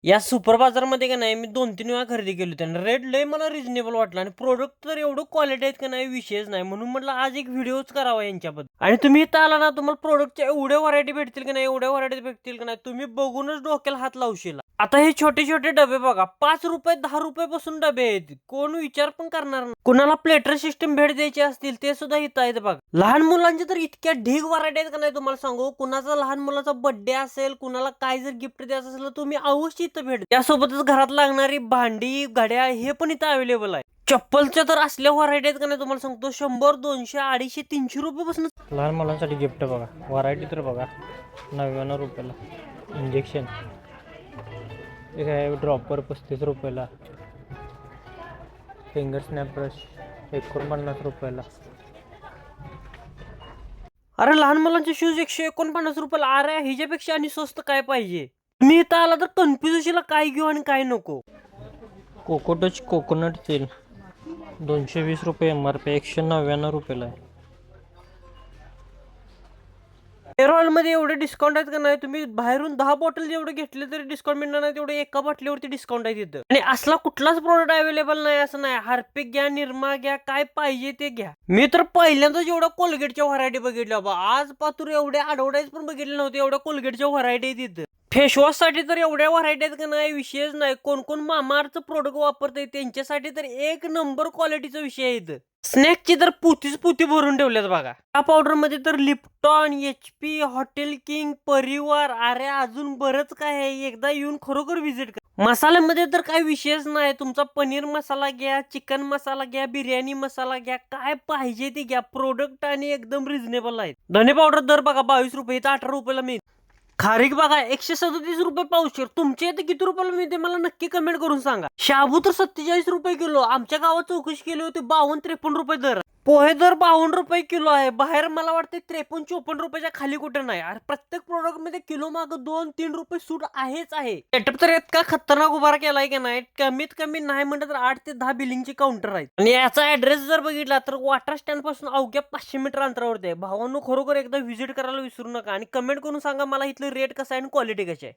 या सुपर बाजारमध्ये का नाही मी 2-3 वेळा खरेदी केली होती आणि रेट लय मला रिझनेबल वाटला आणि प्रोडक्ट तर एवढं क्वालिटी आहेत का नाही विषयच नाही. म्हणून म्हटलं आज एक व्हिडिओच करावा यांच्याबद्दल. आणि तुम्ही इथं आला ना तुम्हाला प्रोडक्टच्या एवढ्या व्हरायटी भेटतील की नाही, एवढ्या व्हरायटी भेटतील की नाही, तुम्ही बघूनच डोक्याला हात लावशील. आता हे छोटे छोटे डबे बघा, 5 रुपये 10 रुपये पासून डबे आहेत. कोण विचार पण करणार नाही. कुणाला प्लेटर सिस्टम भेट द्यायची असतील ते सुद्धा इथं आहेत बघा. लहान मुलांचे तर इतक्या ढीग व्हरायटी आहेत का नाही तुम्हाला सांगू. कुणाचा लहान मुलाचा बर्थडे असेल, कुणाला काय जर गिफ्ट द्यायचं असेल तर तुम्ही अवश्य इथं भेट. त्यासोबतच घरात लागणारी भांडी घड्याळ हे पण इथं अवेलेबल आहे. चप्पलच्या तर असल्या व्हरायटी आहेत का नाही तुम्हाला सांगतो 100 200 250 300 रुपये पासून लहान मुलांसाठी गिफ्ट बघा. व्हरायटी तर बघा 99 रुपयाला. इंजेक्शन एक आहे ड्रॉपर 35 रुपयाला. फिंगर स्नॅप ब्रश 49 रुपयाला. अरे लहान मुलांचे शूज 149 रुपयाला. अरे ह्याच्यापेक्षा आणि स्वस्त काय पाहिजे. तुम्ही इथं आला तर कन्फ्युज होशील काय घेऊ आणि काय नको. कोकोटच कोकोनट तेल 220 रुपये MRP 199 रुपयाला आहे. हेअर ऑइल मध्ये एवढे डिस्काउंट आहेत का नाही, तुम्ही बाहेरून 10 बॉटल जेवढे घेतले तरी डिस्काउंट मिळणार नाही तेवढे एका बाटलीवरती डिस्काउंट आहे तिथं. आणि असला कुठलाच प्रोडक्ट अवेलेबल नाही असं नाही. हार्पिक घ्या, निरमा घ्या, काय पाहिजे ते घ्या. मी तर पहिल्यांदाच एवढ्या कोलगेटच्या व्हरायटी बघितल्या बा. आज पातूर एवढ्या ॲडव्हर्टाईज पण बघितले नव्हते एवढ्या कोलगेटच्या व्हरायटी आहेत तिथं. फेसवॉश साठी तर एवढ्या व्हरायटी आहेत का नाही विषयच नाही. कोण कोण मामाअर्थचं प्रोडक्ट वापरतंय त्यांच्यासाठी तर एक नंबर क्वालिटीचा विषय आहे. स्नॅक्सची तर पुतीच पुती भरून ठेवल्यात बघा. या पावडर मध्ये तर लिप्टॉन, HP, हॉटेल किंग, परिवार, अरे अजून बरंच काय आहे. एकदा येऊन खरोखर व्हिजिट करा. मसाल्यामध्ये तर काही विषयच नाही. तुमचा पनीर मसाला घ्या, चिकन मसाला घ्या, बिर्याणी मसाला घ्या, काय पाहिजे ते घ्या. प्रोडक्ट आणि एकदम रिझनेबल आहेत. धने पावडर दर बघा 22 रुपये, इथं 18 रुपयाला मिळते. खारीक बघा 137 रुपये पावशेर. तुमच्या इथे किती रुपयाला मिळते मला नक्की कमेंट करून सांगा. शाबू तर 47 रुपये किलो. आमच्या गावात चौकशी केली होती 52-53 रुपये दर. पोहे दर 52 रुपये किलो आहे. बाहेर मला वाटतं 53-54 रुपयाच्या खाली कुठं नाही. अरे प्रत्येक प्रोडक्ट मध्ये किलो माग 2-3 रुपये सूट आहेच आहे. सेटअप तर इतका खतरनाक उभार केलाय की नाही, कमीत कमी नाही म्हणत तर 8 ते 10 बिलिंगचे काउंटर आहेत. आणि याचा ऍड्रेस जर बघितला तर वाटर स्टँड पासून अवघ्या 500 मीटर अंतरावरती आहे. भावांनो खरोखर एकदा व्हिजिट करायला विसरू नका आणि कमेंट करून सांगा मला इथलं रेट कसं आहे आणि क्वालिटी कशी आहे.